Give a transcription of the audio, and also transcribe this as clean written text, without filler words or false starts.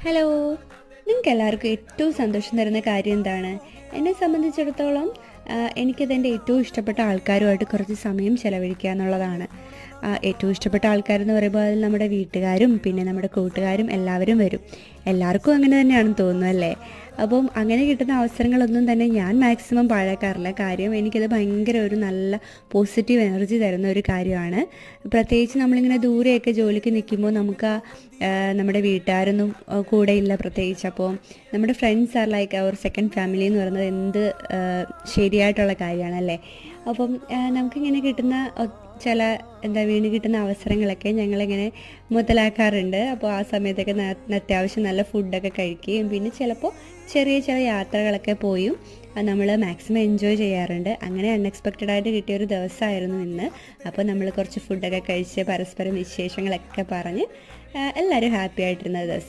Hello, നിങ്ങൾക്ക് എല്ലാവർക്കും ഏറ്റവും സന്തോഷം തരുന്ന കാര്യം എന്താണ്? എന്നെ സംബന്ധിച്ചിടത്തോളം എനിക്കതെൻ്റെ ഏറ്റവും ഇഷ്ടപ്പെട്ട ആൾക്കാരുമായിട്ട് കുറച്ച് സമയം ചിലവഴിക്കുക എന്നുള്ളതാണ്. ഏറ്റവും ഇഷ്ടപ്പെട്ട ആൾക്കാരെന്ന് പറയുമ്പോൾ അതിൽ നമ്മുടെ വീട്ടുകാരും പിന്നെ നമ്മുടെ കൂട്ടുകാരും എല്ലാവരും വരും. എല്ലാവർക്കും അങ്ങനെ തന്നെയാണെന്ന് തോന്നുന്നു അല്ലേ? അപ്പം അങ്ങനെ കിട്ടുന്ന അവസരങ്ങളൊന്നും തന്നെ ഞാൻ മാക്സിമം പാഴാക്കാറില്ല. കാര്യം എനിക്കത് ഭയങ്കര ഒരു നല്ല പോസിറ്റീവ് എനർജി തരുന്ന ഒരു കാര്യമാണ്. പ്രത്യേകിച്ച് നമ്മളിങ്ങനെ ദൂരെയൊക്കെ ജോലിക്ക് നിൽക്കുമ്പോൾ നമുക്ക് നമ്മുടെ വീട്ടുകാരൊന്നും കൂടെയില്ല പ്രത്യേകിച്ച്. അപ്പോൾ നമ്മുടെ ഫ്രണ്ട്സ് ആർ ലൈക്ക് അവർ സെക്കൻഡ് ഫാമിലി എന്ന് പറയുന്നത് എന്ത് ശരിയായിട്ടുള്ള കാര്യമാണല്ലേ. അപ്പം നമുക്കിങ്ങനെ കിട്ടുന്ന ചില വീണ് കിട്ടുന്ന അവസരങ്ങളൊക്കെ ഞങ്ങളിങ്ങനെ മുതലാക്കാറുണ്ട്. അപ്പോൾ ആ സമയത്തൊക്കെ അത്യാവശ്യം നല്ല ഫുഡൊക്കെ കഴിക്കുകയും പിന്നെ ചിലപ്പോൾ ചെറിയ ചെറിയ യാത്രകളൊക്കെ പോയും നമ്മൾ മാക്സിമം എൻജോയ് ചെയ്യാറുണ്ട്. അങ്ങനെ അൺഎക്സ്പെക്റ്റഡ് ആയിട്ട് കിട്ടിയൊരു ദിവസമായിരുന്നു ഇന്ന്. അപ്പോൾ നമ്മൾ കുറച്ച് ഫുഡൊക്കെ കഴിച്ച് പരസ്പരം വിശേഷങ്ങളൊക്കെ പറഞ്ഞ് എല്ലാവരും ഹാപ്പി ആയിട്ടിരുന്ന ദിവസം.